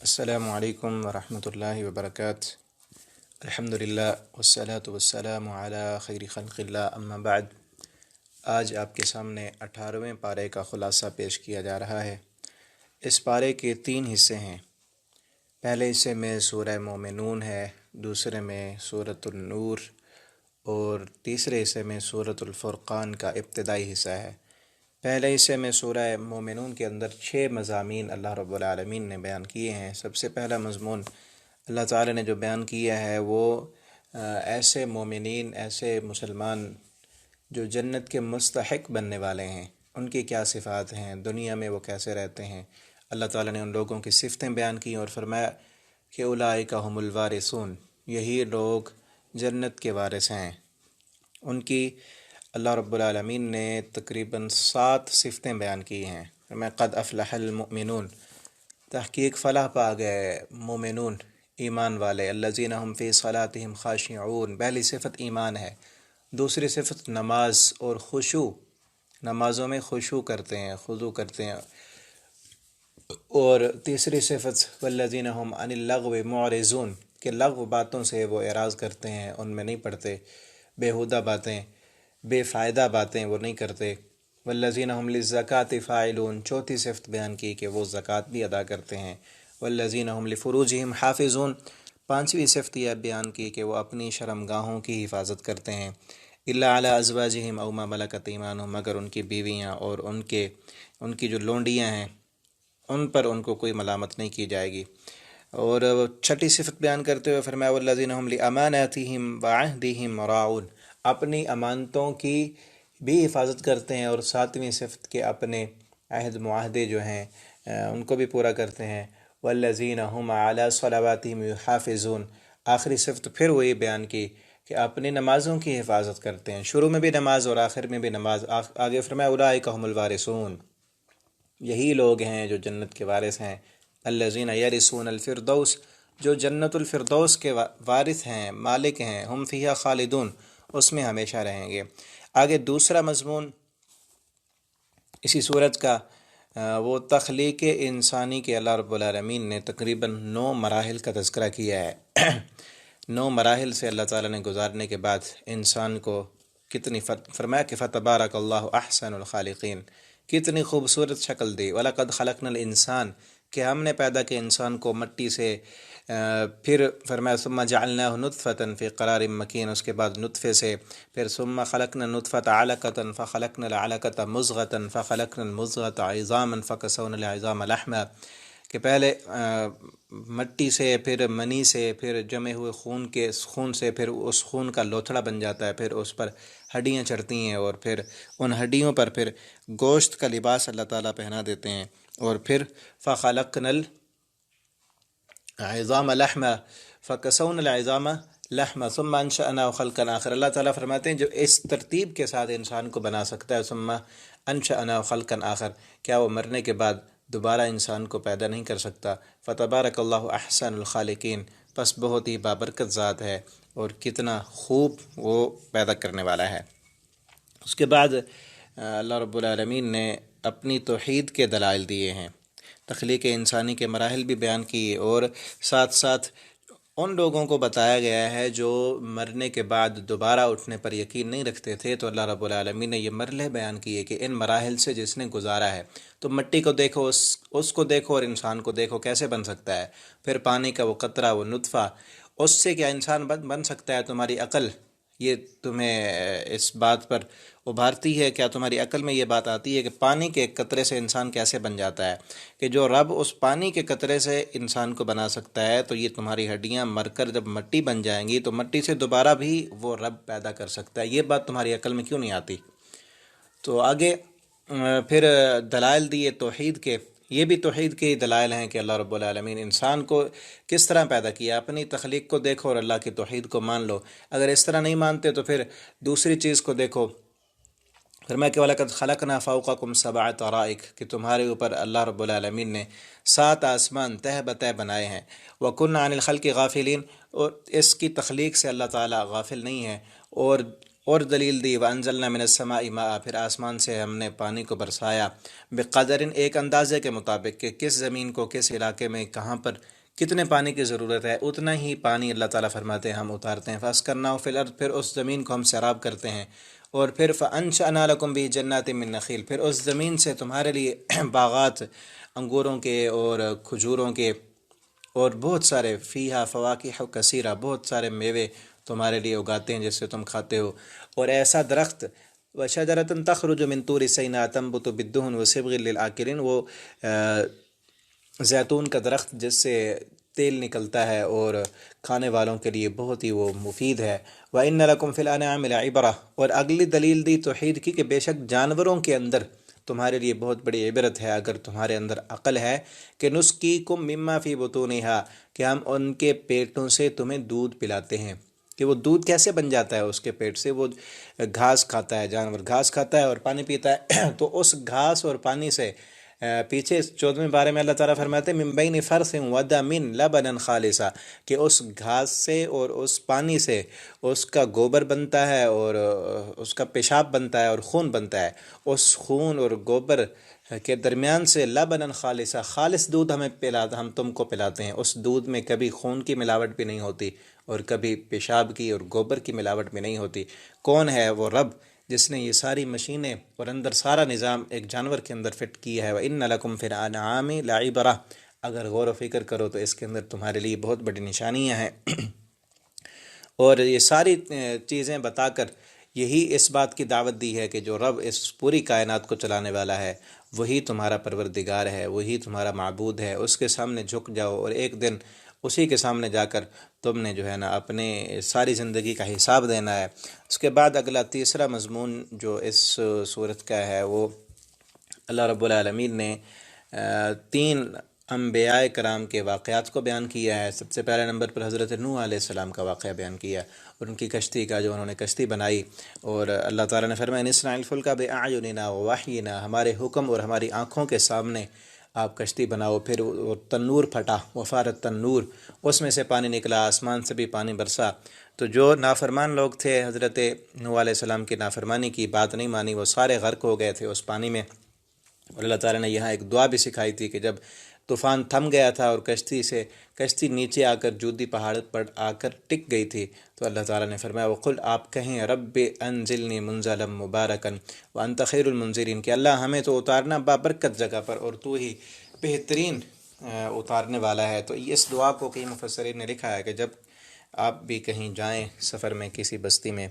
السلام علیکم ورحمۃ اللہ وبرکاتہ۔ الحمدللہ والصلاة والسلام علی خیر خلق اللہ، اما بعد۔ آج آپ کے سامنے 18ویں پارے کا خلاصہ پیش کیا جا رہا ہے۔ اس پارے کے 3 حصے ہیں۔ پہلے حصے میں سورہ مومنون ہے، دوسرے میں سورۃ النور اور تیسرے حصے میں سورۃ الفرقان کا ابتدائی حصہ ہے۔ پہلے حصے میں سورہ مومنون کے اندر 6 مضامین اللہ رب العالمین نے بیان کیے ہیں۔ سب سے پہلا مضمون اللہ تعالی نے جو بیان کیا ہے وہ ایسے مومنین، ایسے مسلمان جو جنت کے مستحق بننے والے ہیں، ان کی کیا صفات ہیں، دنیا میں وہ کیسے رہتے ہیں۔ اللہ تعالی نے ان لوگوں کی صفتیں بیان کی اور فرمایا کہ اولئک ھم الوارثون، یہی لوگ جنت کے وارث ہیں۔ ان کی اللہ رب العالمین نے تقریباً 7 صفتیں بیان کی ہیں۔ میں قد افلح المؤمنون، تحقیق فلاح پا گئے مومنون، ایمان والے، الذین هم فی صلاتهم خاشعون، پہلی صفت ایمان ہے۔ دوسری صفت نماز اور خشوع، نمازوں میں خشوع کرتے ہیں، خضوع کرتے ہیں۔ اور تیسری صفت والذین هم عن اللغو معرضون، کہ لغو باتوں سے وہ اعراض کرتے ہیں، ان میں نہیں پڑتے، بیہودہ باتیں، بے فائدہ باتیں وہ نہیں کرتے۔ والذین هم للزکاۃ فاعلون، چوتھی صفت بیان کی کہ وہ زکوٰۃ بھی ادا کرتے ہیں۔ والذین هم لفروجہم حافظون، پانچویں صفت یہ بیان کی کہ وہ اپنی شرمگاہوں کی حفاظت کرتے ہیں۔ الا علی ازواجہم او ما ملکت ایمانہم، مگر ان کی بیویاں اور ان کی جو لونڈیاں ہیں ان پر ان کو کوئی ملامت نہیں کی جائے گی۔ اور چھٹی صفت بیان کرتے ہوئے فرمایا والذین هم لاماناتہم وعہدہم راعون، اپنی امانتوں کی بھی حفاظت کرتے ہیں، اور 7ویں صفت کے اپنے عہد معاہدے جو ہیں ان کو بھی پورا کرتے ہیں۔ والذین هم علی صلواتہم یحافظون، آخری صفت پھر وہی بیان کی کہ اپنی نمازوں کی حفاظت کرتے ہیں، شروع میں بھی نماز اور آخر میں بھی نماز۔ آگے فرمایا اولئک هم الوارثون، یہی لوگ ہیں جو جنت کے وارث ہیں۔ الذین یرثون الفردوس، جو جنت الفردوس کے وارث ہیں، مالک ہیں، ہم فیہا خالدون، اس میں ہمیشہ رہیں گے۔ آگے دوسرا مضمون اسی صورت کا وہ تخلیق انسانی کے اللہ رب العالمین نے تقریباً 9 مراحل کا تذکرہ کیا ہے۔ 9 مراحل سے اللہ تعالیٰ نے گزارنے کے بعد انسان کو کتنی فرمایا کہ فتبارک اللہ احسن الخالقین، کتنی خوبصورت شکل دی۔ وَلَقَدْ خَلَقْنَا الْإِنسان، کہ ہم نے پیدا کیا انسان کو مٹی سے، پھر فرمایا ثم جعلناہ نطفۃ فی قرار مکین، اس کے بعد نطفے سے، پھر ثم خلقنا النطفۃ علقۃ فخلقنا العلقۃ مضغۃ فخلقنا المضغۃ عظاما فکسونا العظام لحما، کہ پہلے مٹی سے، پھر منی سے، پھر جمے ہوئے خون سے، پھر اس خون کا لوتھڑا بن جاتا ہے، پھر اس پر ہڈیاں چڑھتی ہیں، اور پھر ان ہڈیوں پر پھر گوشت کا لباس اللہ تعالیٰ پہنا دیتے ہیں، اور پھر فخلقنا العظام لحما فکسونا العظام لحما ثم انشأناه خلقا آخر۔ اللہ تعالیٰ فرماتے ہیں جو اس ترتیب کے ساتھ انسان کو بنا سکتا ہے، ثم انشأناه خلقا آخر، کیا وہ مرنے کے بعد دوبارہ انسان کو پیدا نہیں کر سکتا؟ فتبارک اللہ احسن الخالقین، پس بہت ہی بابرکت ذات ہے اور کتنا خوب وہ پیدا کرنے والا ہے۔ اس کے بعد اللہ رب العالمین نے اپنی توحید کے دلائل دیے ہیں، تخلیق انسانی کے مراحل بھی بیان کیے، اور ساتھ ساتھ ان لوگوں کو بتایا گیا ہے جو مرنے کے بعد دوبارہ اٹھنے پر یقین نہیں رکھتے تھے، تو اللہ رب العالمین نے یہ مرحلے بیان کیے کہ ان مراحل سے جس نے گزارا ہے، تو مٹی کو دیکھو، اس کو دیکھو، اور انسان کو دیکھو کیسے بن سکتا ہے، پھر پانی کا وہ قطرہ، وہ نطفہ، اس سے کیا انسان بن سکتا ہے؟ تمہاری عقل یہ تمہیں اس بات پر ابھارتی ہے، کیا تمہاری عقل میں یہ بات آتی ہے کہ پانی کے ایک قطرے سے انسان کیسے بن جاتا ہے؟ کہ جو رب اس پانی کے قطرے سے انسان کو بنا سکتا ہے، تو یہ تمہاری ہڈیاں مر کر جب مٹی بن جائیں گی تو مٹی سے دوبارہ بھی وہ رب پیدا کر سکتا ہے، یہ بات تمہاری عقل میں کیوں نہیں آتی؟ تو آگے پھر دلائل دیے توحید کے، یہ بھی توحید کے دلائل ہیں کہ اللہ رب العالمین انسان کو کس طرح پیدا کیا۔ اپنی تخلیق کو دیکھو اور اللہ کی توحید کو مان لو، اگر اس طرح نہیں مانتے تو پھر دوسری چیز کو دیکھو۔ فرمایا کہ وَلَقَدْ خَلَقْنَا فَوْقَكُمْ سَبْعَ طَرَائِقَ، کہ تمہارے اوپر اللہ رب العالمین نے 7 آسمان تہ بتہ بنائے ہیں۔ وَكُنَّا عَنِ الْخَلْقِ غَافِلِينَ، اور اس کی تخلیق سے اللہ تعالیٰ غافل نہیں ہے، اور اور دلیل دی وانزلنا من السماء ماء، پھر آسمان سے ہم نے پانی کو برسایا بقدر، ایک اندازے کے مطابق کہ کس زمین کو کس علاقے میں کہاں پر کتنے پانی کی ضرورت ہے اتنا ہی پانی اللہ تعالیٰ فرماتے ہیں ہم اتارتے ہیں۔ فاسکناہ فی الارض، پھر اس زمین کو ہم سیراب کرتے ہیں، اور پھر فانشأنا لکم بہ جنات من نخیل، پھر اس زمین سے تمہارے لیے باغات انگوروں کے اور کھجوروں کے اور بہت سارے فیہا فواکہ کثیرہ، بہت سارے میوے تمہارے لیے اگاتے ہیں جس سے تم کھاتے ہو، اور ایسا درخت وشجرۃ تخرج من طور سیناء تنبت بالدہن وصبغ للآکلین، وہ زیتون کا درخت جس سے تیل نکلتا ہے اور کھانے والوں کے لیے بہت ہی وہ مفید ہے۔ وَإِنَّ لَكُمْ فِي الْأَنْعَامِ لَعِبْرَةً، اور اگلی دلیل دی توحید کی کہ بے شک جانوروں کے اندر تمہارے لیے بہت بڑی عبرت ہے اگر تمہارے اندر عقل ہے، کہ نسقیکم مما فی بطونہا، کہ ہم ان کے پیٹوں سے تمہیں دودھ پلاتے ہیں۔ کہ وہ دودھ کیسے بن جاتا ہے اس کے پیٹ سے؟ وہ گھاس کھاتا ہے، جانور گھاس کھاتا ہے اور پانی پیتا ہے تو اس گھاس اور پانی سے پیچھے 14ویں بارے میں اللہ تعالیٰ فرماتے ہیں من بین فرث ودم لبنا خالصا، کہ اس گھاس سے اور اس پانی سے اس کا گوبر بنتا ہے اور اس کا پیشاب بنتا ہے اور خون بنتا ہے، اس خون اور گوبر کے درمیان سے لبنا خالصا، خالص دودھ ہم تم کو پلاتے ہیں۔ اس دودھ میں کبھی خون کی ملاوٹ بھی نہیں ہوتی اور کبھی پیشاب کی اور گوبر کی ملاوٹ بھی نہیں ہوتی۔ کون ہے وہ رب جس نے یہ ساری مشینیں اور اندر سارا نظام ایک جانور کے اندر فٹ کیا ہے۔ وَإِنَّ لَكُمْ فِي الْأَنْعَامِ لَعِبْرَةً، اگر غور و فکر کرو تو اس کے اندر تمہارے لیے بہت بڑی نشانیاں ہیں۔ اور یہ ساری چیزیں بتا کر یہی اس بات کی دعوت دی ہے کہ جو رب اس پوری کائنات کو چلانے والا ہے وہی تمہارا پروردگار ہے، وہی تمہارا معبود ہے، اس کے سامنے جھک جاؤ، اور ایک دن اسی کے سامنے جا کر تم نے جو ہے نا اپنے ساری زندگی کا حساب دینا ہے۔ اس کے بعد اگلا تیسرا مضمون جو اس صورت کا ہے وہ اللہ رب العالمین نے 3 انبیاء کرام کے واقعات کو بیان کیا ہے۔ سب سے پہلے نمبر پر حضرت نوح علیہ السلام کا واقعہ بیان کیا اور ان کی کشتی کا، جو انہوں نے کشتی بنائی، اور اللہ تعالیٰ نے فرمایا اصنع الفلک بأعیننا ووحینا، ہمارے حکم اور ہماری آنکھوں کے سامنے آپ کشتی بناؤ۔ پھر وہ تنور پھٹا، وفارت تنور، اس میں سے پانی نکلا، آسمان سے بھی پانی برسا، تو جو نافرمان لوگ تھے حضرت نوح علیہ السلام کی نافرمانی کی بات نہیں مانی، وہ سارے غرق ہو گئے تھے اس پانی میں۔ اور اللہ تعالیٰ نے یہاں ایک دعا بھی سکھائی تھی کہ جب طوفان تھم گیا تھا اور کشتی نیچے آ کر جودی پہاڑ پر آ کر ٹک گئی تھی، تو اللہ تعالیٰ نے فرمایا وقل، آپ کہیں رب انزلنی منزلا مبارکا وانت خیر المنزلین، کہ اللہ ہمیں تو اتارنا بابرکت جگہ پر اور تو ہی بہترین اتارنے والا ہے۔ تو اس دعا کو کئی مفسرین نے لکھا ہے کہ جب آپ بھی کہیں جائیں سفر میں، کسی بستی میں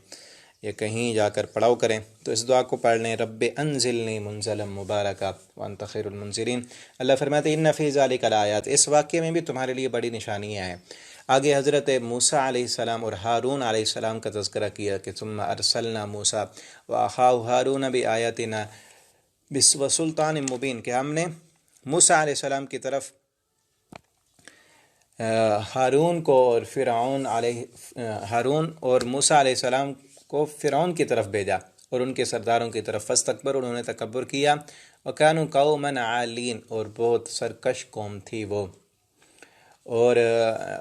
یا کہیں جا کر پڑاؤ کریں تو اس دعا کو پڑھ لیں، رب انزلنی منزلا مبارکا وانت خیر المنزلین۔ اللہ فرماتے ہیں ان فی ذلک لآیات، اس واقعے میں بھی تمہارے لیے بڑی نشانیاں ہیں۔ آگے حضرت موسیٰ علیہ السلام اور ہارون علیہ السلام کا تذکرہ کیا کہ ثم ارسلنا موسیٰ واخاہ ہارون بآیاتنا وسلطان مبین، کہ ہم نے موسیٰ علیہ السلام کی طرف ہارون اور موسیٰ علیہ السلام کو فرعون کی طرف بھیجا اور ان کے سرداروں کی طرف، فاستکبروا، انہوں نے تکبر کیا، وکانوا قوما عالین، اور بہت سرکش قوم تھی وہ۔ اور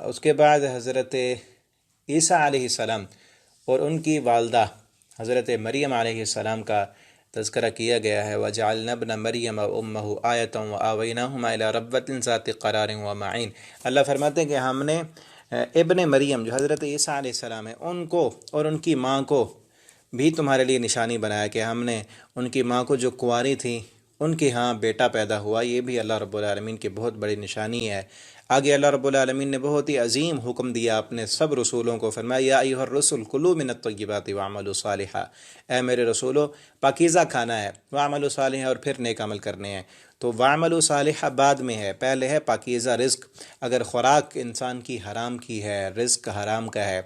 اس کے بعد حضرت عیسیٰ علیہ السلام اور ان کی والدہ حضرت مریم علیہ السلام کا تذکرہ کیا گیا ہے، وَجَعَلْنَا ابْنَ مَرْيَمَ وَأُمَّهُ آیَةً وَآوَيْنَاهُمَا إِلَىٰ رَبْوَةٍ ذَاتِ قَرَارٍ وَمَعِینٍ۔ اللہ فرماتے ہیں کہ ہم نے ابن مریم جو حضرت عیسیٰ علیہ السلام ہے ان کو اور ان کی ماں کو بھی تمہارے لیے نشانی بنایا، کہ ہم نے ان کی ماں کو جو کنواری تھی ان کے ہاں بیٹا پیدا ہوا، یہ بھی اللہ رب العالمین کی بہت بڑی نشانی ہے۔ آگے اللہ رب العالمین نے بہت ہی عظیم حکم دیا اپنے سب رسولوں کو، فرمایا یا ایھا الرسل کلوا من الطیبات واعملوا صالحا، اے میرے رسولو پاکیزہ کھانا ہے، واعملوا صالحا، اور پھر نیک عمل کرنے ہیں۔ تو واعملوا صالحا بعد میں ہے، پہلے ہے پاکیزہ رزق۔ اگر خوراک انسان کی حرام کی ہے، رزق حرام کا ہے،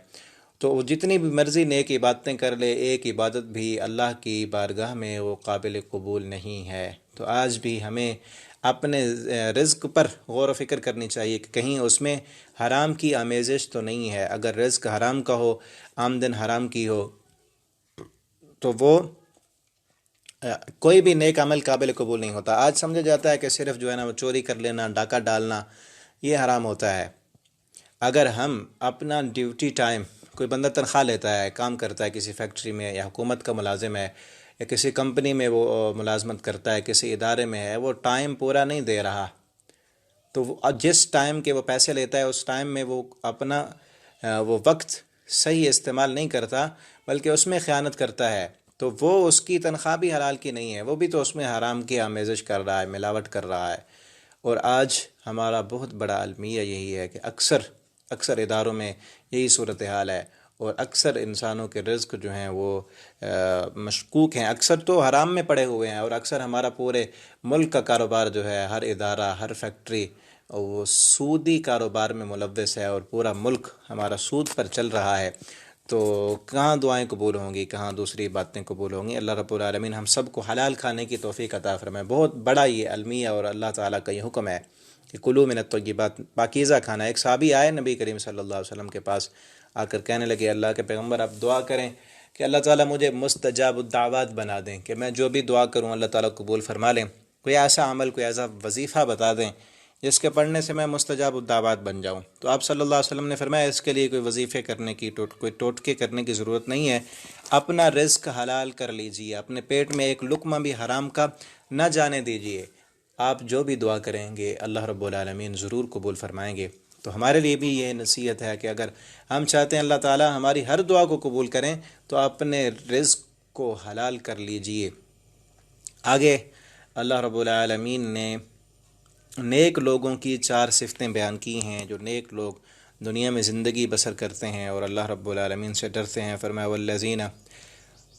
تو وہ جتنی بھی مرضی نیک عبادتیں کر لے، ایک عبادت بھی اللہ کی بارگاہ میں وہ قابل قبول نہیں ہے۔ تو آج بھی ہمیں اپنے رزق پر غور و فکر کرنی چاہیے کہ کہیں اس میں حرام کی آمیزش تو نہیں ہے۔ اگر رزق حرام کا ہو، آمدن حرام کی ہو، تو وہ کوئی بھی نیک عمل قابل قبول نہیں ہوتا۔ آج سمجھا جاتا ہے کہ صرف جو ہے نا وہ چوری کر لینا، ڈاکہ ڈالنا، یہ حرام ہوتا ہے۔ اگر ہم اپنا ڈیوٹی ٹائم کوئی بندہ تنخواہ لیتا ہے، کام کرتا ہے کسی فیکٹری میں یا حکومت کا ملازم ہے یا کسی کمپنی میں وہ ملازمت کرتا ہے، کسی ادارے میں ہے، وہ ٹائم پورا نہیں دے رہا، تو وہ جس ٹائم کے وہ پیسے لیتا ہے اس ٹائم میں وہ اپنا وہ وقت صحیح استعمال نہیں کرتا بلکہ اس میں خیانت کرتا ہے، تو وہ اس کی تنخواہ بھی حلال کی نہیں ہے، وہ بھی تو اس میں حرام کی آمیزش کر رہا ہے، ملاوٹ کر رہا ہے۔ اور آج ہمارا بہت بڑا المیہ یہی ہے کہ اکثر اداروں میں یہی صورتحال ہے، اور اکثر انسانوں کے رزق جو ہیں وہ مشکوک ہیں، اکثر تو حرام میں پڑے ہوئے ہیں، اور اکثر ہمارا پورے ملک کا کاروبار جو ہے، ہر ادارہ، ہر فیکٹری وہ سودی کاروبار میں ملوث ہے، اور پورا ملک ہمارا سود پر چل رہا ہے، تو کہاں دعائیں قبول ہوں گی، کہاں دوسری باتیں قبول ہوں گی۔ اللہ رب العالمین ہم سب کو حلال کھانے کی توفیق عطا فرمائے۔ بہت بڑا یہ المیہ اور اللہ تعالیٰ کا یہ حکم ہے کہ کلوا من الطیبات، پاکیزہ کھانا۔ ایک صحابی آئے نبی کریم صلی اللہ علیہ وسلم کے پاس، آ کر کہنے لگے اللہ کے پیغمبر آپ دعا کریں کہ اللہ تعالیٰ مجھے مستجاب الدعوات بنا دیں، کہ میں جو بھی دعا کروں اللہ تعالیٰ قبول فرما لیں۔ کوئی ایسا عمل، کوئی ایسا وظیفہ بتا دیں جس کے پڑھنے سے میں مستجاب الدعوات بن جاؤں۔ تو آپ صلی اللہ علیہ وسلم نے فرمایا اس کے لیے کوئی وظیفے کرنے کی، کوئی ٹوٹکے کرنے کی ضرورت نہیں ہے، اپنا رزق حلال کر لیجئے، اپنے پیٹ میں ایک لقمہ بھی حرام کا نہ جانے دیجئے، آپ جو بھی دعا کریں گے اللہ رب العالمین ضرور قبول فرمائیں گے۔ تو ہمارے لیے بھی یہ نصیحت ہے کہ اگر ہم چاہتے ہیں اللہ تعالیٰ ہماری ہر دعا کو قبول کریں تو اپنے رزق کو حلال کر لیجئے۔ آگے اللہ رب العالمین نے نیک لوگوں کی 4 صفتیں بیان کی ہیں، جو نیک لوگ دنیا میں زندگی بسر کرتے ہیں اور اللہ رب العالمین سے ڈرتے ہیں۔ فرمایا والذین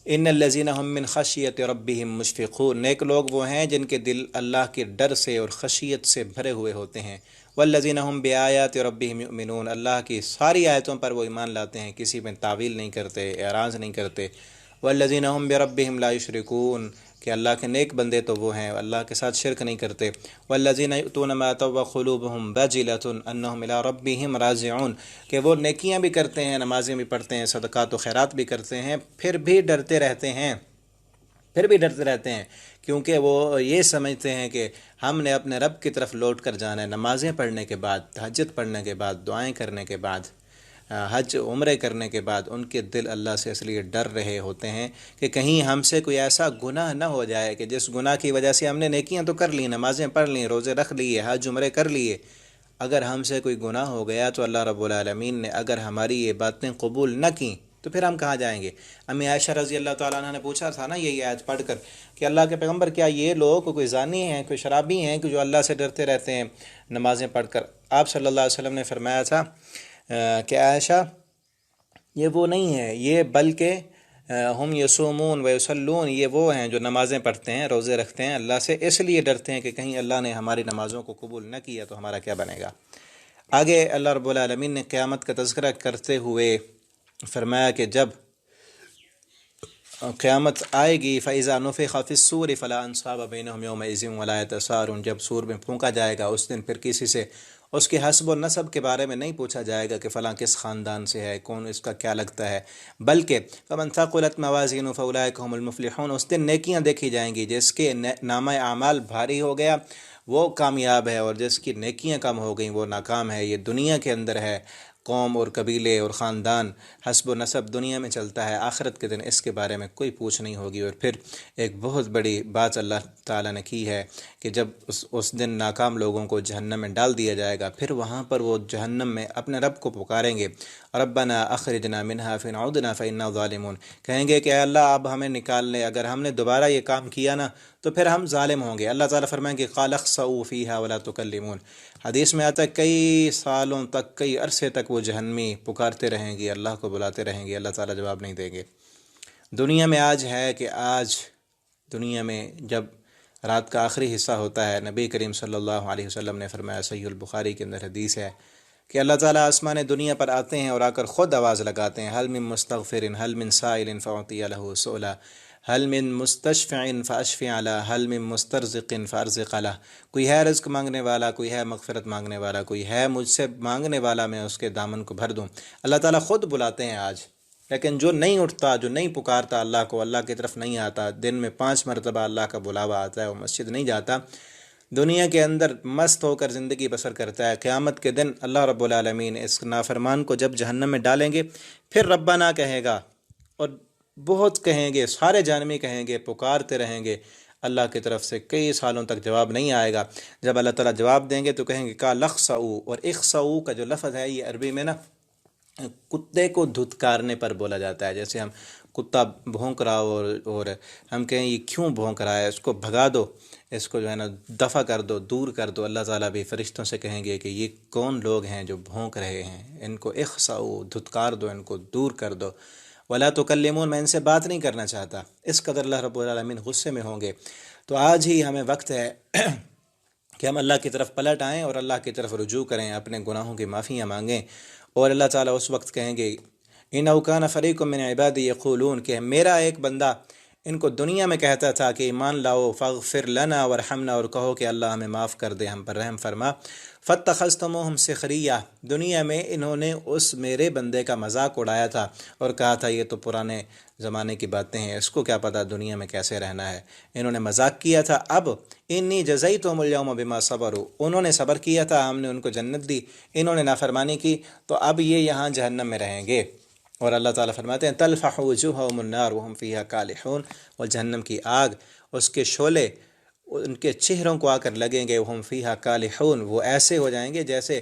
ان الذین هم من خشیت ربهم مشفقون، نیک لوگ وہ ہیں جن کے دل اللہ کے ڈر سے اور خشیت سے بھرے ہوئے ہوتے ہیں۔ والذین هم بآیات ربهم یؤمنون، اللہ کی ساری آیتوں پر وہ ایمان لاتے ہیں، کسی میں تعویل نہیں کرتے، اعراض نہیں کرتے۔ والذین هم بربهم لا یشرکون، کہ اللہ کے نیک بندے تو وہ ہیں اللہ کے ساتھ شرک نہیں کرتے۔ والذین یؤتون ما آتوا وقلوبهم وجلۃ انہم الی ربهم راجعون، کہ وہ نیکیاں بھی کرتے ہیں، نمازیں بھی پڑھتے ہیں، صدقات و خیرات بھی کرتے ہیں، پھر بھی ڈرتے رہتے ہیں، کیونکہ وہ یہ سمجھتے ہیں کہ ہم نے اپنے رب کی طرف لوٹ کر جانا ہے۔ نمازیں پڑھنے کے بعد، تہجد پڑھنے کے بعد، دعائیں کرنے کے بعد، حج عمرے کرنے کے بعد ان کے دل اللہ سے اس لیے ڈر رہے ہوتے ہیں کہ کہیں ہم سے کوئی ایسا گناہ نہ ہو جائے کہ جس گناہ کی وجہ سے ہم نے نیکیاں تو کر لی، نمازیں پڑھ لیں، روزے رکھ لیے، حج عمرے کر لیے، اگر ہم سے کوئی گناہ ہو گیا تو اللہ رب العالمین نے اگر ہماری یہ باتیں قبول نہ کیں تو پھر ہم کہاں جائیں گے؟ امی عائشہ رضی اللہ تعالیٰ عنہ نے پوچھا تھا نا یہی آیت پڑھ کر کہ اللہ کے پیغمبر کیا یہ لوگ کوئی زانی ہیں، کوئی شرابی ہیں کہ جو اللہ سے ڈرتے رہتے ہیں نمازیں پڑھ کر؟ آپ صلی اللہ علیہ وسلم نے فرمایا تھا کہ عائشہ یہ وہ نہیں ہے، یہ بلکہ ہم یصومون و یصلون، یہ وہ ہیں جو نمازیں پڑھتے ہیں، روزے رکھتے ہیں، اللہ سے اس لیے ڈرتے ہیں کہ کہیں اللہ نے ہماری نمازوں کو قبول نہ کیا تو ہمارا کیا بنے گا۔ آگے اللہ رب العالمین نے قیامت کا تذکرہ کرتے ہوئے فرمایا کہ جب قیامت آئے گی فَإِذَا نُفِخَ فِي الصُّورِ فَلَا أَنْصَابَ بَيْنَهُمْ يَوْمَئِذٍ وَلَا يَتَسَاءَلُونَ، جب سور میں پھونکا جائے گا اس دن پھر کسی سے اس کے حسب و نسب کے بارے میں نہیں پوچھا جائے گا کہ فلاں کس خاندان سے ہے، کون اس کا کیا لگتا ہے، بلکہ فَمَنْ ثَقُلَتْ مَوَازِينُهُ فَأُولَٰئِكَ هُمُ الْمُفْلِحُونَ، اس دن نیکیاں دیکھی جائیں گی، جس کے نامہ اعمال بھاری ہو گیا وہ کامیاب ہے، اور جس کی نیکیاں کم ہو گئیں وہ ناکام ہے۔ یہ دنیا کے اندر ہے، قوم اور قبیلے اور خاندان، حسب و نسب دنیا میں چلتا ہے، آخرت کے دن اس کے بارے میں کوئی پوچھ نہیں ہوگی۔ اور پھر ایک بہت بڑی بات اللہ تعالیٰ نے کی ہے کہ جب اس دن ناکام لوگوں کو جہنم میں ڈال دیا جائے گا، پھر وہاں پر وہ جہنم میں اپنے رب کو پکاریں گے، ربنا اخرجنا منها فإن عدنا فإنا ظالمون، کہیں گے کہ اے اللہ اب ہمیں نکال لے، اگر ہم نے دوبارہ یہ کام کیا نا تو پھر ہم ظالم ہوں گے۔ اللہ تعالیٰ فرمائیں گے قال اخسؤوا فيها ولا تكلمون، حدیث میں آتا ہے کئی سالوں تک، کئی عرصے تک وہ جہنمی پکارتے رہیں گے، اللہ کو بلاتے رہیں گے، اللہ تعالیٰ جواب نہیں دیں گے۔ دنیا میں آج ہے کہ آج دنیا میں جب رات کا آخری حصہ ہوتا ہے، نبی کریم صلی اللہ علیہ وسلم نے فرمایا، صحیح البخاری کے اندر حدیث ہے کہ اللہ تعالیٰ آسمان دنیا پر آتے ہیں اور آ کر خود آواز لگاتے ہیں، هل من مستغفر هل من سائل فأعطي له سؤلا هل من مستشفع فاشفع له هل من مسترزق فارزق له، کوئی ہے رزق مانگنے والا، کوئی ہے مغفرت مانگنے والا، کوئی ہے مجھ سے مانگنے والا، میں اس کے دامن کو بھر دوں۔ اللہ تعالیٰ خود بلاتے ہیں آج، لیکن جو نہیں اٹھتا، جو نہیں پکارتا اللہ کو، اللہ کی طرف نہیں آتا، دن میں 5 مرتبہ اللہ کا بلاوا آتا ہے، وہ مسجد نہیں جاتا، دنیا کے اندر مست ہو کر زندگی بسر کرتا ہے، قیامت کے دن اللہ رب العالمین اس نافرمان کو جب جہنم میں ڈالیں گے، پھر ربنا کہے گا، اور بہت کہیں گے، سارے جانمی کہیں گے، پکارتے رہیں گے، اللہ کی طرف سے کئی سالوں تک جواب نہیں آئے گا۔ جب اللہ تعالیٰ جواب دیں گے تو کہیں گے کا لخسعو، اور اخسعو کا جو لفظ ہے یہ عربی میں نا کتے کو دھتکارنے پر بولا جاتا ہے۔ جیسے ہم کتا بھونک رہا اور ہم کہیں یہ کیوں بھونک رہا ہے، اس کو بھگا دو، اس کو جو ہے نا دفع کر دو، دور کر دو۔ اللہ تعالیٰ بھی فرشتوں سے کہیں گے کہ یہ کون لوگ ہیں جو بھونک رہے ہیں، ان کو اخسعو، دھتکار دو، ان کو دور کر دو۔ ولا تکلمون، میں ان سے بات نہیں کرنا چاہتا۔ اس قدر اللہ رب العالمین غصے میں ہوں گے۔ تو آج ہی ہمیں وقت ہے کہ ہم اللہ کی طرف پلٹ آئیں اور اللہ کی طرف رجوع کریں، اپنے گناہوں کی معافیاں مانگیں، اور اللہ تعالیٰ اس وقت کہیں گے انہ کان فریق من عبادی یقولون، کہ میرا ایک بندہ ان کو دنیا میں کہتا تھا کہ ایمان لاؤ، فاغفر لنا ورحمنا، اور کہو کہ اللہ ہمیں معاف کر دے، ہم پر رحم فرما۔ فاتخذتموہم سخریہ، دنیا میں انہوں نے اس میرے بندے کا مذاق اڑایا تھا اور کہا تھا یہ تو پرانے زمانے کی باتیں ہیں، اس کو کیا پتہ دنیا میں کیسے رہنا ہے، انہوں نے مذاق کیا تھا۔ اب انی جزیتہم الیوم بما صبروا، انہوں نے صبر کیا تھا، ہم نے ان کو جنت دی، انہوں نے نافرمانی کی، تو اب یہ یہاں جہنم میں رہیں گے۔ اور اللہ تعالیٰ فرماتے ہیں تلفح وجوہہم النار وہم فیہا کالحون، اور جہنم کی آگ، اس کے شعلے ان کے چہروں کو آ کر لگیں گے، وہم فیہا کالحون، وہ ایسے ہو جائیں گے جیسے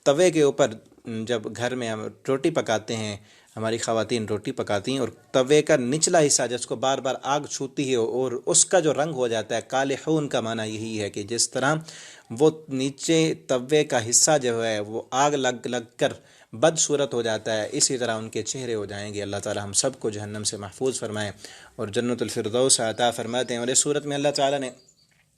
توے کے اوپر جب گھر میں ہم روٹی پکاتے ہیں، ہماری خواتین روٹی پکاتی ہیں اور توے کا نچلا حصہ جس کو بار بار آگ چھوتی ہے اور اس کا جو رنگ ہو جاتا ہے، کالحون کا معنی یہی ہے کہ جس طرح وہ نیچے توے کا حصہ جو ہے وہ آگ لگ لگ کر بد صورت ہو جاتا ہے، اسی طرح ان کے چہرے ہو جائیں گے۔ اللہ تعالی ہم سب کو جہنم سے محفوظ فرمائے اور جنت الفردوس عطا فرماتے ہیں۔ اور اس صورت میں اللہ تعالی نے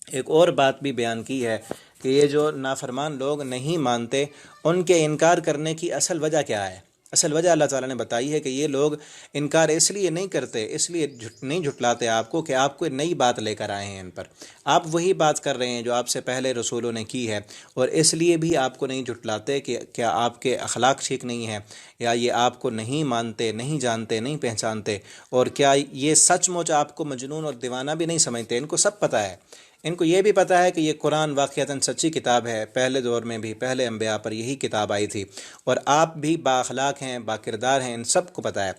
ایک اور بات بھی بیان کی ہے کہ یہ جو نافرمان لوگ نہیں مانتے، ان کے انکار کرنے کی اصل وجہ کیا ہے۔ اصل وجہ اللہ تعالیٰ نے بتائی ہے کہ یہ لوگ انکار اس لیے نہیں کرتے، اس لیے نہیں جھٹلاتے آپ کو کہ آپ کوئی نئی بات لے کر آئے ہیں ان پر، آپ وہی بات کر رہے ہیں جو آپ سے پہلے رسولوں نے کی ہے، اور اس لیے بھی آپ کو نہیں جھٹلاتے کہ کیا آپ کے اخلاق ٹھیک نہیں ہے، یا یہ آپ کو نہیں مانتے، نہیں جانتے، نہیں پہچانتے، اور کیا یہ سچ مچ آپ کو مجنون اور دیوانہ بھی نہیں سمجھتے۔ ان کو سب پتہ ہے، ان کو یہ بھی پتہ ہے کہ یہ قرآن واقعتاً سچی کتاب ہے، پہلے دور میں بھی پہلے انبیاء پر یہی کتاب آئی تھی، اور آپ بھی با اخلاق ہیں، با کردار ہیں، ان سب کو پتہ ہے،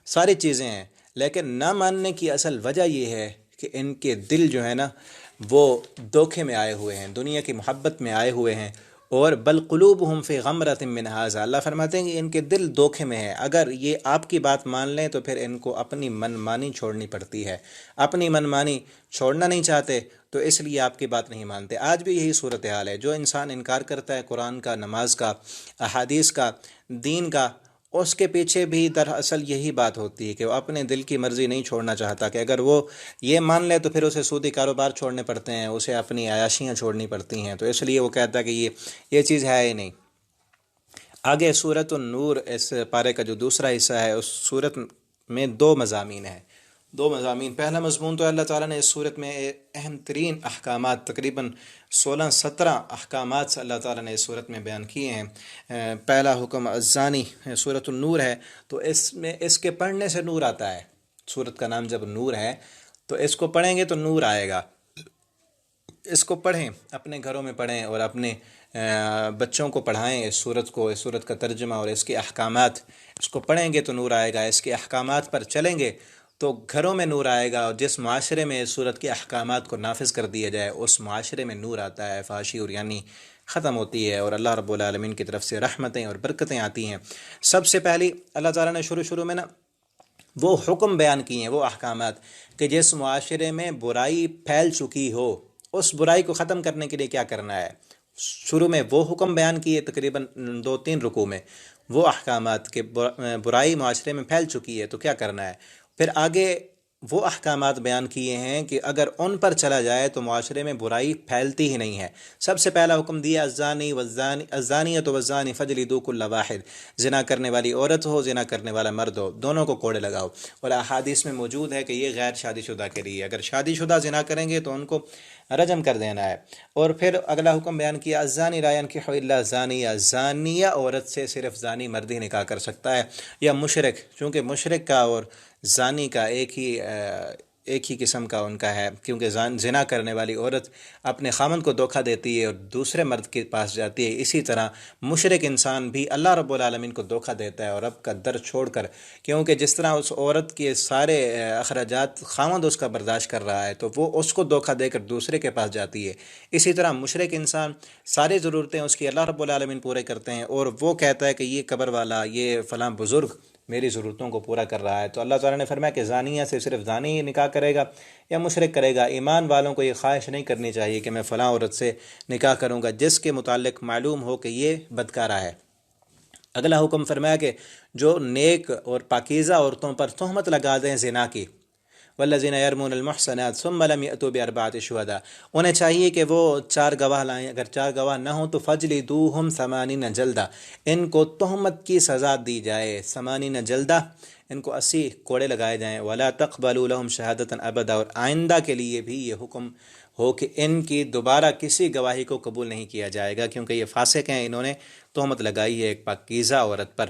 ساری چیزیں ہیں، لیکن نہ ماننے کی اصل وجہ یہ ہے کہ ان کے دل جو ہے نا وہ دھوکے میں آئے ہوئے ہیں، دنیا کی محبت میں آئے ہوئے ہیں، اور بل قلوبہم فی غمرۃ من ھذا، اللہ فرماتے ہیں کہ ان کے دل دھوکے میں ہیں۔ اگر یہ آپ کی بات مان لیں تو پھر ان کو اپنی من مانی چھوڑنی پڑتی ہے، اپنی من مانی چھوڑنا نہیں چاہتے تو اس لیے آپ کی بات نہیں مانتے۔ آج بھی یہی صورتحال ہے، جو انسان انکار کرتا ہے قرآن کا، نماز کا، احادیث کا، دین کا، اس کے پیچھے بھی دراصل یہی بات ہوتی ہے کہ وہ اپنے دل کی مرضی نہیں چھوڑنا چاہتا، کہ اگر وہ یہ مان لے تو پھر اسے سودی کاروبار چھوڑنے پڑتے ہیں، اسے اپنی عیاشیاں چھوڑنی پڑتی ہیں، تو اس لیے وہ کہتا ہے کہ یہ چیز ہے ہی نہیں۔ آگے سورۃ النور، اس پارے کا جو دوسرا حصہ ہے، اس سورت میں دو مضامین ہیں، دو مضامین۔ پہلا مضمون تو اللہ تعالیٰ نے اس صورت میں اہم ترین احکامات، تقریباً 16-17 احکامات اللہ تعالیٰ نے اس صورت میں بیان کیے ہیں۔ پہلا حکم الزانی، سورۃ النور ہے، تو اس میں اس کے پڑھنے سے نور آتا ہے۔ سورت کا نام جب نور ہے تو اس کو پڑھیں گے تو نور آئے گا، اس کو پڑھیں، اپنے گھروں میں پڑھیں اور اپنے بچوں کو پڑھائیں اس سورت کو، اس سورت کا ترجمہ اور اس کے احکامات، اس کو پڑھیں گے تو نور آئے گا، اس کے احکامات پر چلیں گے تو گھروں میں نور آئے گا، اور جس معاشرے میں اس سورت کے احکامات کو نافذ کر دیا جائے اس معاشرے میں نور آتا ہے، فحاشی اور یعنی ختم ہوتی ہے، اور اللہ رب العالمین کی طرف سے رحمتیں اور برکتیں آتی ہیں۔ سب سے پہلی اللہ تعالیٰ نے شروع میں نا وہ حکم بیان کیے ہیں، وہ احکامات کہ جس معاشرے میں برائی پھیل چکی ہو اس برائی کو ختم کرنے کے لیے کیا کرنا ہے۔ شروع میں وہ حکم بیان کیے تقریباً 2-3 رکوع میں، وہ احکامات کہ برائی معاشرے میں پھیل چکی ہے تو کیا کرنا ہے۔ پھر آگے وہ احکامات بیان کیے ہیں کہ اگر ان پر چلا جائے تو معاشرے میں برائی پھیلتی ہی نہیں ہے۔ سب سے پہلا حکم دیا الزانیۃ والزانی فجلدوا کل واحد، زنا کرنے والی عورت ہو، زنا کرنے والا مرد ہو، دونوں کو کوڑے لگاؤ، اور احادیث میں موجود ہے کہ یہ غیر شادی شدہ کے لیے، اگر شادی شدہ زنا کریں گے تو ان کو رجم کر دینا ہے۔ اور پھر اگلا حکم بیان کیا الزانی لا ينکح الا زانیہ، زانیہ عورت سے صرف زانی مرد ہی نکاح کر سکتا ہے، یا مشرک، چونکہ مشرک کا اور زانی کا ایک ہی ایک ہی قسم کا ان کا ہے، کیونکہ زنا کرنے والی عورت اپنے خامند کو دھوکہ دیتی ہے اور دوسرے مرد کے پاس جاتی ہے، اسی طرح مشرک انسان بھی اللہ رب العالمین کو دھوکہ دیتا ہے اور رب کا در چھوڑ کر، کیونکہ جس طرح اس عورت کے سارے اخراجات خامند اس کا برداشت کر رہا ہے تو وہ اس کو دھوکہ دے کر دوسرے کے پاس جاتی ہے، اسی طرح مشرک انسان ساری ضرورتیں اس کی اللہ رب العالمین پورے کرتے ہیں اور وہ کہتا ہے کہ یہ قبر والا، یہ فلاں بزرگ میری ضرورتوں کو پورا کر رہا ہے۔ تو اللہ تعالیٰ نے فرمایا کہ زانیہ سے صرف زانی ہی نکاح کرے گا یا مشرک کرے گا؟ ایمان والوں کو یہ خواہش نہیں کرنی چاہیے کہ میں فلاں عورت سے نکاح کروں گا جس کے متعلق معلوم ہو کہ یہ بدکارہ ہے۔ اگلا حکم فرمایا کہ جو نیک اور پاکیزہ عورتوں پر تہمت لگا دیں زنا کی، والذین یرمون المحصنات ثم لم یأتوا باربعۃ شہداء، انہیں چاہیے کہ وہ 4 گواہ لائیں، اگر 4 گواہ نہ ہوں تو فجلدوہم 80 جلدہ، ان کو تہمت کی سزا دی جائے، 80 جلدہ، ان کو 80 کوڑے لگائے جائیں، ولا تقبلوا لهم شہادۃ ابدا، اور آئندہ کے لیے بھی یہ حکم ہو کہ ان کی دوبارہ کسی گواہی کو قبول نہیں کیا جائے گا، کیونکہ یہ فاسق ہیں، انہوں نے تہمت لگائی ہے ایک پاکیزہ عورت پر۔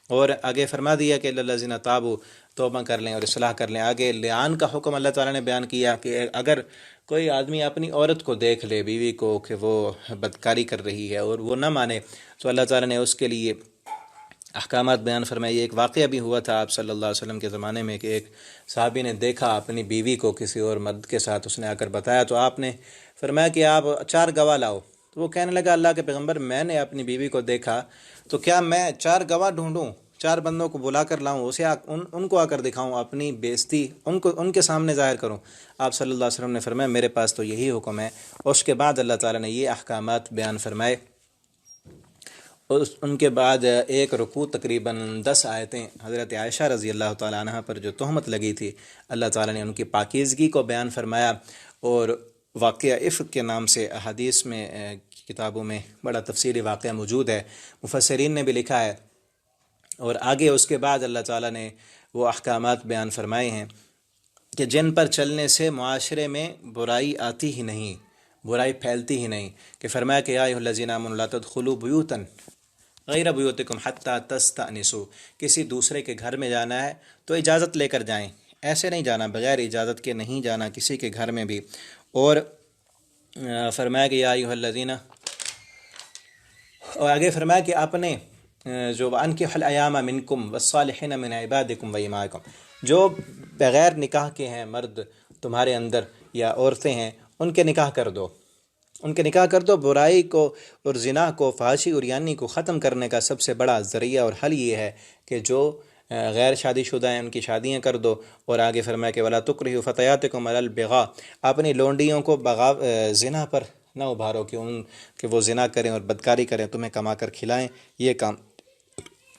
اور آگے فرما دیا کہ الذین تابوا، توبہ کر لیں اور اصلاح کر لیں۔ آگے لعان کا حکم اللہ تعالیٰ نے بیان کیا کہ اگر کوئی آدمی اپنی عورت کو دیکھ لے، بیوی کو، کہ وہ بدکاری کر رہی ہے اور وہ نہ مانے، تو اللہ تعالیٰ نے اس کے لیے احکامات بیان فرمائے۔ ایک واقعہ بھی ہوا تھا آپ صلی اللہ علیہ وسلم کے زمانے میں کہ ایک صحابی نے دیکھا اپنی بیوی کو کسی اور مرد کے ساتھ، اس نے آ کر بتایا تو آپ نے فرمایا کہ آپ 4 گواہ لاؤ۔ تو وہ کہنے لگا اللہ کے پیغمبر، میں نے اپنی بیوی کو دیکھا تو کیا میں 4 گواہ ڈھونڈوں، 4 بندوں کو بلا کر لاؤں، اسے ان کو آ کر دکھاؤں، اپنی بےزتی ان کے سامنے ظاہر کروں؟ آپ صلی اللہ علیہ وسلم نے فرمایا میرے پاس تو یہی حکم ہے۔ اس کے بعد اللہ تعالیٰ نے یہ احکامات بیان فرمائے، ان کے بعد ایک رکوع تقریباً 10 آیتیں حضرت عائشہ رضی اللہ تعالیٰ عنہ پر جو تہمت لگی تھی، اللہ تعالیٰ نے ان کی پاکیزگی کو بیان فرمایا، اور واقعہ افک کے نام سے احادیث میں کتابوں میں بڑا تفصیلی واقعہ موجود ہے، مفسرین نے بھی لکھا ہے۔ اور آگے اس کے بعد اللہ تعالیٰ نے وہ احکامات بیان فرمائے ہیں کہ جن پر چلنے سے معاشرے میں برائی آتی ہی نہیں، برائی پھیلتی ہی نہیں، کہ فرمایا کہ یا ایھا الذین آمنوا لا تدخلوا بیوتا غیر بیوتکم حتی تستأنسوا، کسی دوسرے کے گھر میں جانا ہے تو اجازت لے کر جائیں، ایسے نہیں جانا، بغیر اجازت کے نہیں جانا کسی کے گھر میں بھی۔ اور فرمایا کہ یا ایھا الذین، اور آگے فرمایا کہ اپنے جو وَأَنكِحُوا الْأَيَامَ مِنكُمْ وَالصَّالِحِينَ مِنْ عِبَادِكُمْ وَإِمَائِكُمْ، جو بغیر نکاح کے ہیں مرد تمہارے اندر یا عورتیں ہیں، ان کے نکاح کر دو، ان کے نکاح کر دو۔ برائی کو اور زنا کو، فحاشی اور یعنی کو ختم کرنے کا سب سے بڑا ذریعہ اور حل یہ ہے کہ جو غیر شادی شدہ ہیں ان کی شادیاں کر دو۔ اور آگے فرمایا کہ وَلَا تُكْرِهُوا فَتَيَاتِكُمْ عَلَى الْبِغَاءِ، اپنی لونڈیوں کو زنا پر نہ ابھارو کہ وہ زنا کریں اور بدکاری کریں، تمہیں کما کر کھلائیں، یہ کام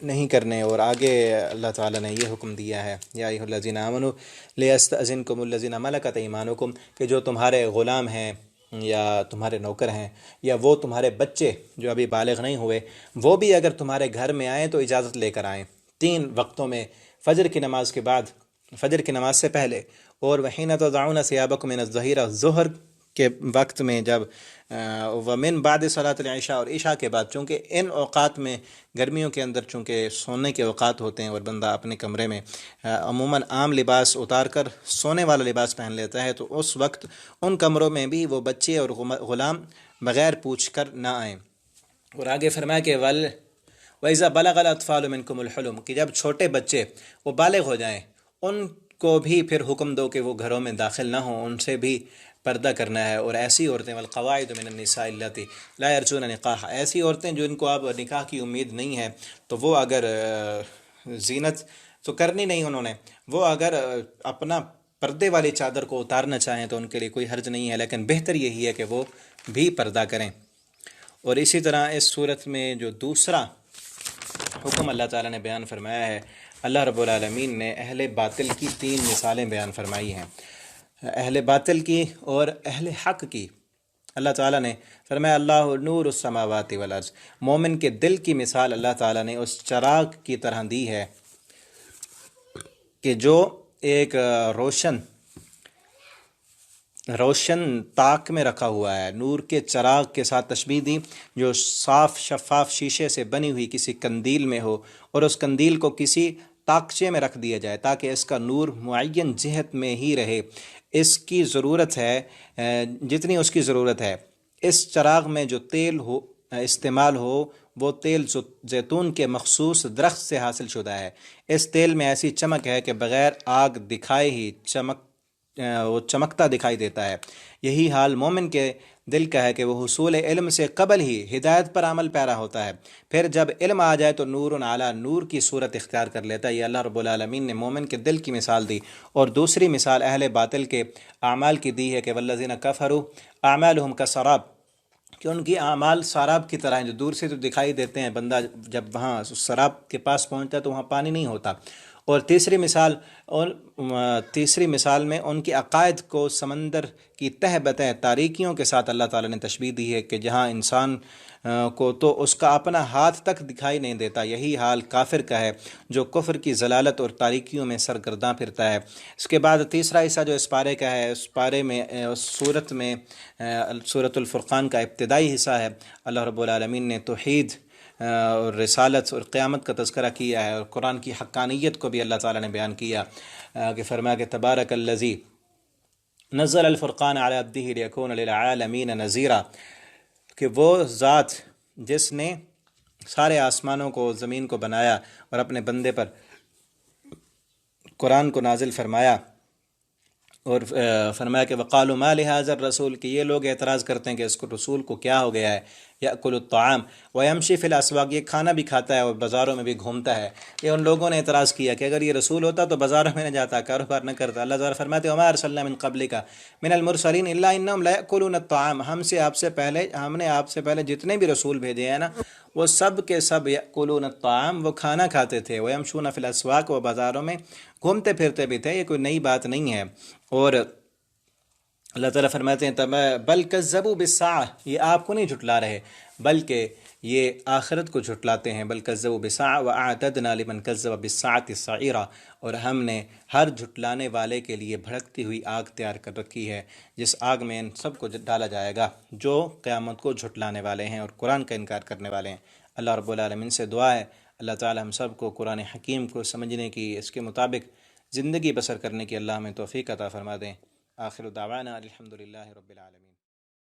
نہیں کرنے۔ اور آگے اللہ تعالیٰ نے یہ حکم دیا ہے یا ایھا الذین آمنوا لیستأذنکم الذین ملکت ایمانکم، کہ جو تمہارے غلام ہیں یا تمہارے نوکر ہیں یا وہ تمہارے بچے جو ابھی بالغ نہیں ہوئے، وہ بھی اگر تمہارے گھر میں آئیں تو اجازت لے کر آئیں، 3 وقتوں میں، فجر کی نماز کے بعد، فجر کی نماز سے پہلے، اور وحین تضعون ثیابکم من الظہیرہ، ظہر کے وقت میں جب، ومن بعد صلاۃ العشاء، اور عشاء کے بعد، چونکہ ان اوقات میں گرمیوں کے اندر چونکہ سونے کے اوقات ہوتے ہیں اور بندہ اپنے کمرے میں عموماً عام لباس اتار کر سونے والا لباس پہن لیتا ہے، تو اس وقت ان کمروں میں بھی وہ بچے اور غلام بغیر پوچھ کر نہ آئیں۔ اور آگے فرمایا کہ وَإِذَا بَلَغَ الْأَطْفَالُ مِنْكُمُ الْحُلُمَ، کہ جب چھوٹے بچے وہ بالغ ہو جائیں، ان کو بھی پھر حکم دو کہ وہ گھروں میں داخل نہ ہوں، ان سے بھی پردہ کرنا ہے۔ اور ایسی عورتیں والقواعد من النساء اللتی لا یرجون نکاحا، ایسی عورتیں جو ان کو اب نکاح کی امید نہیں ہے، تو وہ اگر زینت تو کرنی نہیں انہوں نے، وہ اگر اپنا پردے والی چادر کو اتارنا چاہیں تو ان کے لیے کوئی حرج نہیں ہے، لیکن بہتر یہی ہے کہ وہ بھی پردہ کریں۔ اور اسی طرح اس صورت میں جو دوسرا حکم اللہ تعالیٰ نے بیان فرمایا ہے، اللہ رب العالمین نے اہل باطل کی 3 مثالیں بیان فرمائی ہیں، اہل باطل کی اور اہل حق کی۔ اللہ تعالیٰ نے فرمایا اللہ نور السماوات والارض، مومن کے دل کی مثال اللہ تعالیٰ نے اس چراغ کی طرح دی ہے کہ جو ایک روشن طاق میں رکھا ہوا ہے، نور کے چراغ کے ساتھ تشبیہ دی، جو صاف شفاف شیشے سے بنی ہوئی کسی قندیل میں ہو، اور اس قندیل کو کسی طاقچے میں رکھ دیا جائے تاکہ اس کا نور معین جہت میں ہی رہے۔ اس کی ضرورت ہے جتنی اس کی ضرورت ہے۔ اس چراغ میں جو تیل ہو استعمال ہو وہ تیل زیتون کے مخصوص درخت سے حاصل شدہ ہے۔ اس تیل میں ایسی چمک ہے کہ بغیر آگ دکھائے ہی وہ چمکتا دکھائی دیتا ہے۔ یہی حال مومن کے دل کا ہے کہ وہ حصول علم سے قبل ہی ہدایت پر عمل پیرا ہوتا ہے، پھر جب علم آ جائے تو نور اعلیٰ نور کی صورت اختیار کر لیتا ہے۔ یہ اللہ رب العالمین نے مومن کے دل کی مثال دی، اور دوسری مثال اہل باطل کے اعمال کی دی ہے کہ والذین کفروا اعمالهم کسراب، کہ ان کی اعمال سراب کی طرح ہیں، جو دور سے تو دکھائی دیتے ہیں، بندہ جب وہاں سراب کے پاس پہنچتا ہے تو وہاں پانی نہیں ہوتا۔ اور تیسری مثال میں ان کے عقائد کو سمندر کی تہ بتہ تاریکیوں کے ساتھ اللہ تعالیٰ نے تشبیہ دی ہے کہ جہاں انسان کو تو اس کا اپنا ہاتھ تک دکھائی نہیں دیتا۔ یہی حال کافر کا ہے جو کفر کی ضلالت اور تاریکیوں میں سرگرداں پھرتا ہے۔ اس کے بعد تیسرا حصہ جو اس پارے کا ہے، اس پارے میں اس صورت میں سورۃ الفرقان کا ابتدائی حصہ ہے۔ اللہ رب العالمین نے توحید اور رسالت اور قیامت کا تذکرہ کیا ہے، اور قرآن کی حقانیت کو بھی اللہ تعالیٰ نے بیان کیا کہ فرمایا کہ تبارک الذی نزل الفرقان علی عبدہ لیکون للعالمین نذیرا، کہ وہ ذات جس نے سارے آسمانوں کو زمین کو بنایا اور اپنے بندے پر قرآن کو نازل فرمایا، اور فرمایا کہ وقالوا ما لهذا الرسول، کہ یہ لوگ اعتراض کرتے ہیں کہ اس کو رسول کو کیا ہو گیا ہے، یأکل الطعام ویمشی فی الاسواق، یہ کھانا بھی کھاتا ہے اور بازاروں میں بھی گھومتا ہے۔ یہ ان لوگوں نے اعتراض کیا کہ اگر یہ رسول ہوتا تو بازاروں میں نہ جاتا، کاروبار نہ کرتا۔ اللہ تعالیٰ فرماتے ہیں وما ارسلنا من قبلک من المرسلین الا انہم لیأکلون الطعام، ہم نے آپ سے پہلے جتنے بھی رسول بھیجے ہیں نا، وہ سب کے سب یأکلون الطعام، وہ کھانا کھاتے تھے، ویمشون فی الاسواق، وہ بازاروں میں گھومتے پھرتے بھی تھے۔ یہ کوئی نئی بات نہیں ہے۔ اور اللہ تعالیٰ فرماتے ہیں بل کذبوا بالساعہ، یہ آپ کو نہیں جھٹلا رہے بلکہ یہ آخرت کو جھٹلاتے ہیں۔ بل کذبوا بالساعہ واعتدنا لمن کذب بالساعۃ سعیرا، اور ہم نے ہر جھٹلانے والے کے لیے بھڑکتی ہوئی آگ تیار کر رکھی ہے، جس آگ میں ان سب کو ڈالا جائے گا جو قیامت کو جھٹلانے والے ہیں اور قرآن کا انکار کرنے والے ہیں۔ اللہ رب العالمین سے دعا ہے اللہ تعالیٰ ہم سب کو قرآن حکیم کو سمجھنے کی، اس کے مطابق زندگی بسر کرنے کی اللہ ہمیں توفیق عطا فرما دیں۔ آخر دعوانا الحمدللہ رب العالمین۔